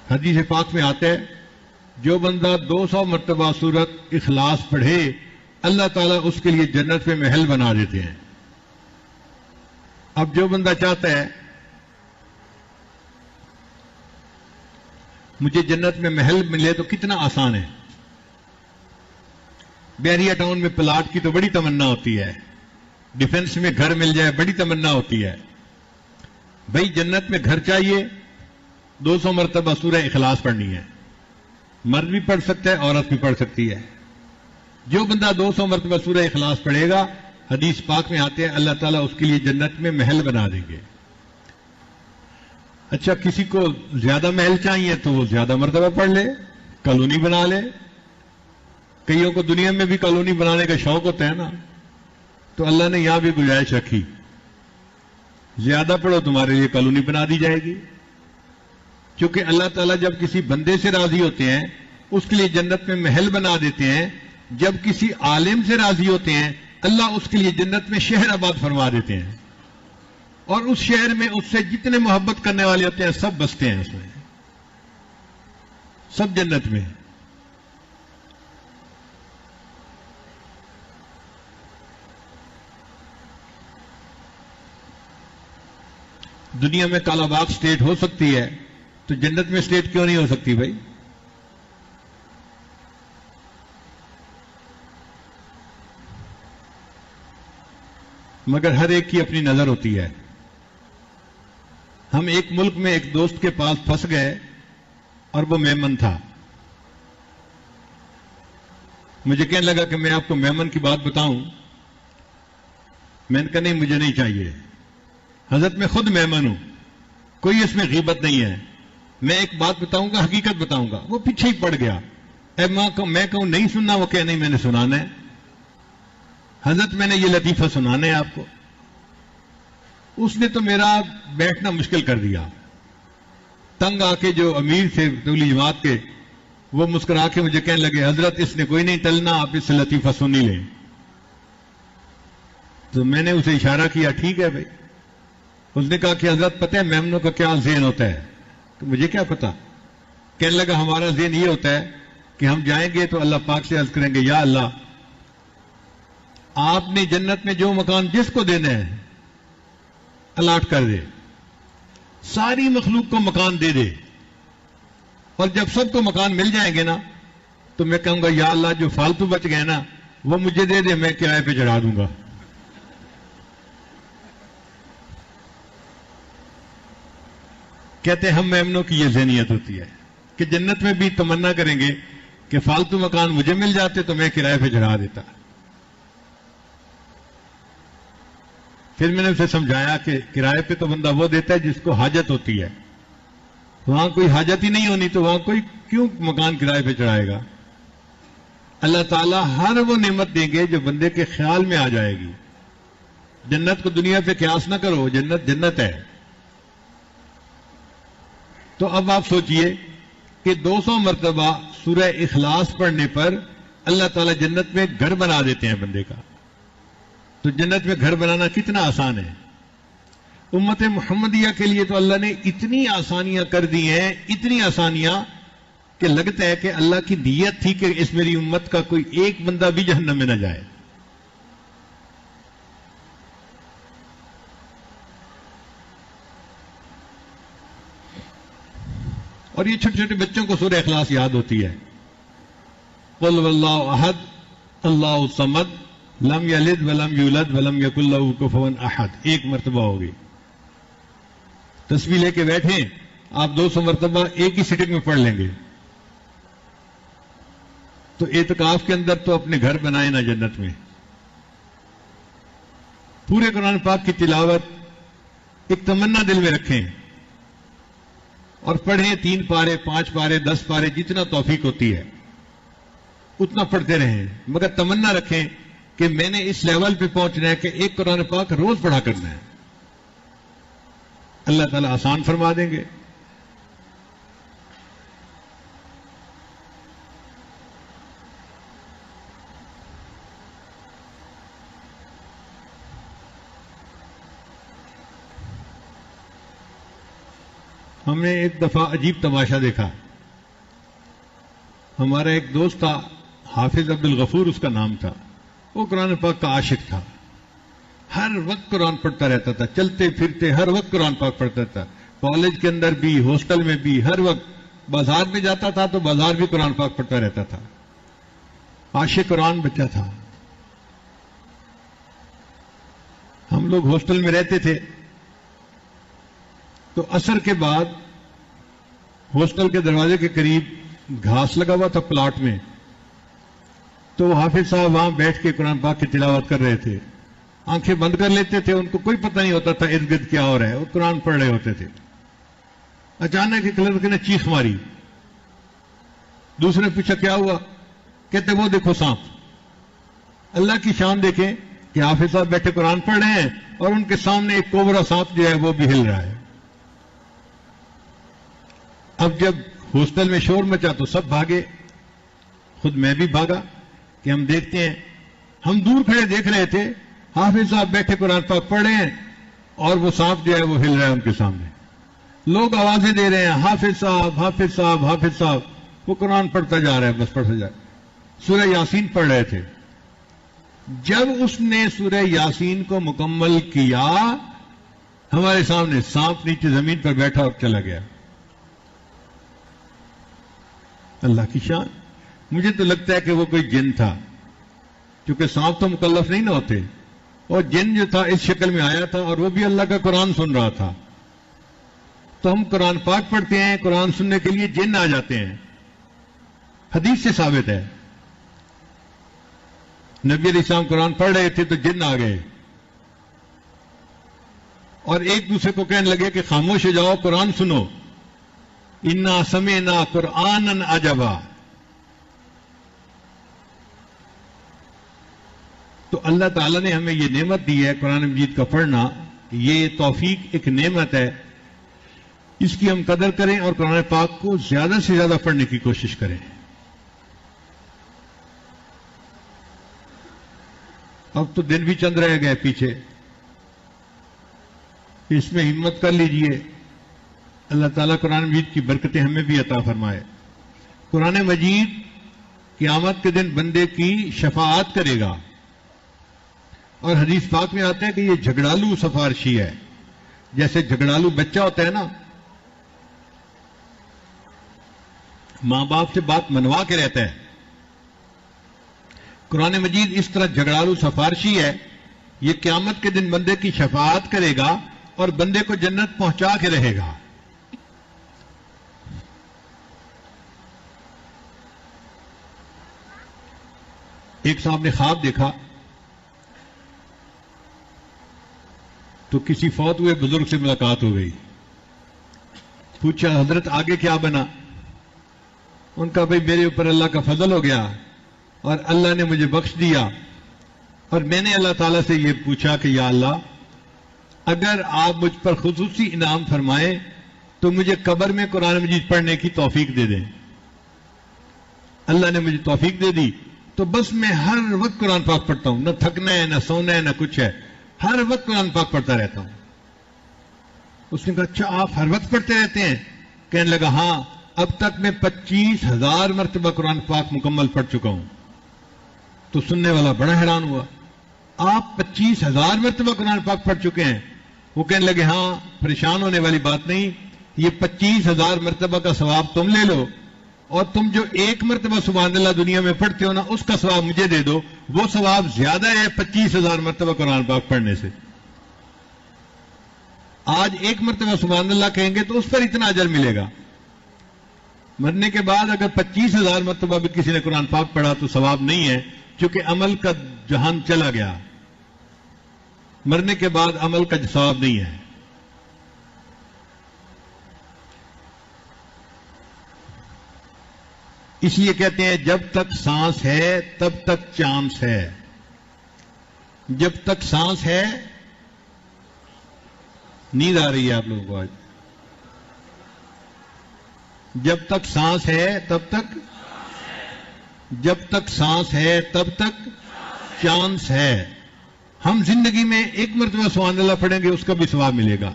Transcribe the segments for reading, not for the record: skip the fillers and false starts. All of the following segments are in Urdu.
حدیث پاک میں آتا ہے جو بندہ 200 مرتبہ سورت اخلاص پڑھے اللہ تعالیٰ اس کے لیے جنت میں محل بنا دیتے ہیں۔ اب جو بندہ چاہتا ہے مجھے جنت میں محل ملے تو کتنا آسان ہے۔ بحریہ ٹاؤن میں پلاٹ کی تو بڑی تمنا ہوتی ہے، ڈیفنس میں گھر مل جائے بڑی تمنا ہوتی ہے۔ بھائی جنت میں گھر چاہیے 200 مرتبہ سورہ اخلاص پڑھنی ہے، مرد بھی پڑھ سکتا ہے عورت بھی پڑھ سکتی ہے۔ جو بندہ 200 مرتبہ سورہ اخلاص پڑھے گا حدیث پاک میں آتے ہیں اللہ تعالیٰ اس کے لیے جنت میں محل بنا دیں گے۔ اچھا کسی کو زیادہ محل چاہیے تو وہ زیادہ مرتبہ پڑھ لے، کالونی بنا لے۔ کئیوں کو دنیا میں بھی کالونی بنانے کا شوق ہوتا ہے نا، تو اللہ نے یہاں بھی گنجائش رکھی، زیادہ پڑھو تمہارے لیے کالونی بنا دی جائے گی۔ کیونکہ اللہ تعالیٰ جب کسی بندے سے راضی ہوتے ہیں اس کے لیے جنت میں محل بنا دیتے ہیں، جب کسی عالم سے راضی ہوتے ہیں اللہ اس کے لیے جنت میں شہر آباد فرما دیتے ہیں، اور اس شہر میں اس سے جتنے محبت کرنے والے ہوتے ہیں سب بستے ہیں، اس میں سب جنت میں۔ دنیا میں کالا باغ سٹیٹ ہو سکتی ہے تو جنت میں سٹیٹ کیوں نہیں ہو سکتی بھائی؟ مگر ہر ایک کی اپنی نظر ہوتی ہے۔ ہم ایک ملک میں ایک دوست کے پاس پھنس گئے اور وہ میمن تھا۔ مجھے کہنے لگا کہ میں آپ کو میمن کی بات بتاؤں۔ میں نے کہا نہیں مجھے نہیں چاہیے، حضرت میں خود میمن ہوں، کوئی اس میں غیبت نہیں ہے، میں ایک بات بتاؤں گا حقیقت بتاؤں گا۔ وہ پیچھے ہی پڑ گیا، میں کہوں نہیں سننا، وہ کہ نہیں میں نے سنانا ہے، حضرت میں نے یہ لطیفہ سنانا ہے آپ کو۔ اس نے تو میرا بیٹھنا مشکل کر دیا۔ تنگ آ کے جو امیر تھے تبلیغی جماعت کے وہ مسکرا کے مجھے کہنے لگے حضرت اس نے کوئی نہیں ٹلنا، آپ اس سے لطیفہ سن ہی لیں۔ تو میں نے اسے اشارہ کیا ٹھیک ہے بھائی۔ اس نے کہا کہ حضرت پتہ ہے میمنوں کا کیا ذہن ہوتا ہے؟ تو مجھے کیا پتا؟ کہنے لگا ہمارا ذہن یہ ہوتا ہے کہ ہم جائیں گے تو اللہ پاک سے عرض کریں گے یا اللہ آپ نے جنت میں جو مکان جس کو دینا ہے الاٹ کر دے، ساری مخلوق کو مکان دے دے، اور جب سب کو مکان مل جائیں گے نا تو میں کہوں گا یا اللہ جو فالتو بچ گئے نا وہ مجھے دے دے، میں کرائے پہ چڑھا دوں گا۔ کہتے ہیں ہم میمنوں کی یہ ذہنیت ہوتی ہے کہ جنت میں بھی تمنا کریں گے کہ فالتو مکان مجھے مل جاتے تو میں کرائے پہ چڑھا دیتا۔ پھر میں نے اسے سمجھایا کہ کرائے پہ تو بندہ وہ دیتا ہے جس کو حاجت ہوتی ہے، وہاں کوئی حاجت ہی نہیں ہونی تو وہاں کوئی کیوں مکان کرائے پہ چڑھائے گا؟ اللہ تعالیٰ ہر وہ نعمت دیں گے جو بندے کے خیال میں آ جائے گی۔ جنت کو دنیا پہ قیاس نہ کرو، جنت جنت ہے۔ تو اب آپ سوچئے کہ 200 مرتبہ سورہ اخلاص پڑھنے پر اللہ تعالیٰ جنت میں گھر بنا دیتے ہیں بندے کا۔ تو جنت میں گھر بنانا کتنا آسان ہے۔ امت محمدیہ کے لیے تو اللہ نے اتنی آسانیاں کر دی ہیں، اتنی آسانیاں کہ لگتا ہے کہ اللہ کی نیت تھی کہ اس میری امت کا کوئی ایک بندہ بھی جہنم میں نہ جائے۔ اور یہ چھوٹے چھوٹے بچوں کو سورہ اخلاص یاد ہوتی ہے، قل واللہ احد اللہ الصمد لم یلد ولم یولد ولم یکن لہ کفوا احد، ایک مرتبہ ہوگی۔ تسبیح لے کے بیٹھیں آپ 200 مرتبہ ایک ہی سٹنگ میں پڑھ لیں گے۔ تو اعتکاف کے اندر تو اپنے گھر بنائیں نا جنت میں، پورے قرآن پاک کی تلاوت ایک تمنا دل میں رکھیں اور پڑھیں، 3 پارے 5 پارے 10 پارے جتنا توفیق ہوتی ہے اتنا پڑھتے رہیں، مگر تمنا رکھیں کہ میں نے اس لیول پہ پہنچنا ہے کہ ایک قرآن پاک روز پڑھا کرنا ہے۔ اللہ تعالیٰ آسان فرما دیں گے۔ ہم نے ایک دفعہ عجیب تماشا دیکھا. ہمارا ایک دوست تھا, حافظ عبد الغفور اس کا نام تھا. وہ قرآن پاک کا عاشق تھا, ہر وقت قرآن پڑھتا رہتا تھا, چلتے پھرتے ہر وقت قرآن پاک پڑھتا تھا, کالج کے اندر بھی, ہاسٹل میں بھی, ہر وقت. بازار میں جاتا تھا تو بازار بھی قرآن پاک پڑھتا رہتا تھا. عاشق قرآن بچہ تھا. ہم لوگ ہاسٹل میں رہتے تھے تو عصر کے بعد ہاسٹل کے دروازے کے قریب گھاس لگا ہوا تھا پلاٹ میں, تو حافظ صاحب وہاں بیٹھ کے قرآن پاک کی تلاوت کر رہے تھے. آنکھیں بند کر لیتے تھے, ان کو کوئی پتہ نہیں ہوتا تھا ارد گرد کیا ہو رہا ہے, وہ قرآن پڑھ رہے ہوتے تھے. اچانک ایک لڑکے نے چیخ ماری. دوسرے نے پوچھا کیا ہوا؟ کہتے وہ دیکھو سانپ. اللہ کی شان دیکھیں کہ حافظ صاحب بیٹھے قرآن پڑھ رہے ہیں اور ان کے سامنے ایک کوبرا سانپ جو ہے وہ بھی ہل رہا ہے. اب جب ہاسٹل میں شور مچا تو سب بھاگے, خود میں بھی بھاگا کہ ہم دیکھتے ہیں. ہم دور کھڑے دیکھ رہے تھے, حافظ صاحب بیٹھے قرآن پاک پڑھ رہے ہیں اور وہ سانپ جو ہے وہ ہل رہا ہے ان کے سامنے. لوگ آوازیں دے رہے ہیں حافظ صاحب حافظ صاحب حافظ صاحب. وہ قرآن پڑھتا جا رہا ہے, بس پڑھتا جا رہا ہے. سورہ یاسین پڑھ رہے تھے. جب اس نے سورہ یاسین کو مکمل کیا, ہمارے سامنے سانپ نیچے زمین پر بیٹھا اور چلا گیا. اللہ کی شان. مجھے تو لگتا ہے کہ وہ کوئی جن تھا, کیونکہ سانپ تو مکلف نہیں نہ ہوتے, اور جن جو تھا اس شکل میں آیا تھا اور وہ بھی اللہ کا قرآن سن رہا تھا. تو ہم قرآن پاک پڑھتے ہیں, قرآن سننے کے لیے جن آ جاتے ہیں. حدیث سے ثابت ہے, نبی علیہ السلام قرآن پڑھ رہے تھے تو جن آ گئے اور ایک دوسرے کو کہنے لگے کہ خاموش ہو جاؤ, قرآن سنو. انا سمعنا قرآنا عجبا. تو اللہ تعالیٰ نے ہمیں یہ نعمت دی ہے قرآن مجید کا پڑھنا. یہ توفیق ایک نعمت ہے, اس کی ہم قدر کریں اور قرآن پاک کو زیادہ سے زیادہ پڑھنے کی کوشش کریں. اب تو دن بھی چند رہ گئے پیچھے, اس میں ہمت کر لیجئے. اللہ تعالیٰ قرآن مجید کی برکتیں ہمیں بھی عطا فرمائے. قرآن مجید قیامت کے دن بندے کی شفاعت کرے گا, اور حدیث پاک میں آتا ہے کہ یہ جھگڑالو سفارشی ہے. جیسے جھگڑالو بچہ ہوتا ہے نا, ماں باپ سے بات منوا کے رہتا ہے, قرآن مجید اس طرح جھگڑالو سفارشی ہے. یہ قیامت کے دن بندے کی شفاعت کرے گا اور بندے کو جنت پہنچا کے رہے گا. ایک صاحب نے خواب دیکھا تو کسی فوت ہوئے بزرگ سے ملاقات ہو گئی. پوچھا حضرت آگے کیا بنا؟ ان کا بھائی میرے اوپر اللہ کا فضل ہو گیا اور اللہ نے مجھے بخش دیا, اور میں نے اللہ تعالیٰ سے یہ پوچھا کہ یا اللہ اگر آپ مجھ پر خصوصی انعام فرمائیں تو مجھے قبر میں قرآن مجید پڑھنے کی توفیق دے دیں. اللہ نے مجھے توفیق دے دی تو بس میں ہر وقت قرآن پاک پڑھتا ہوں, نہ تھکنا ہے نہ سونا ہے نہ کچھ ہے, ہر وقت قرآن پاک پڑھتا رہتا ہوں. اس نے کہا اچھا آپ ہر وقت پڑھتے رہتے ہیں؟ کہنے لگا ہاں, اب تک میں 25,000 مرتبہ قرآن پاک مکمل پڑھ چکا ہوں. تو سننے والا بڑا حیران ہوا, آپ 25,000 مرتبہ قرآن پاک پڑھ چکے ہیں؟ وہ کہنے لگے ہاں, پریشان ہونے والی بات نہیں, یہ 25,000 مرتبہ کا ثواب تم لے لو, اور تم جو ایک مرتبہ سبحان اللہ دنیا میں پڑھتے ہو نا اس کا ثواب مجھے دے دو, وہ ثواب زیادہ ہے 25,000 مرتبہ قرآن پاک پڑھنے سے. آج ایک مرتبہ سبحان اللہ کہیں گے تو اس پر اتنا اجر ملے گا. مرنے کے بعد اگر 25,000 مرتبہ بھی کسی نے قرآن پاک پڑھا تو ثواب نہیں ہے, کیونکہ عمل کا جہان چلا گیا. مرنے کے بعد عمل کا ثواب نہیں ہے. اس لیے کہتے ہیں جب تک سانس ہے تب تک چانس ہے. جب تک سانس ہے, نیند آ رہی ہے آپ لوگوں کو آج, جب تک سانس ہے تب تک, جب تک سانس ہے تب تک چانس ہے. ہم زندگی میں ایک مرتبہ سبحان اللہ پڑھیں گے اس کا بھی ثواب ملے گا,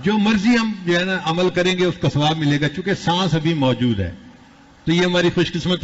جو مرضی ہم جو ہے نا عمل کریں گے اس کا ثواب ملے گا، چونکہ سانس ابھی موجود ہے. تو یہ ہماری خوش قسمتی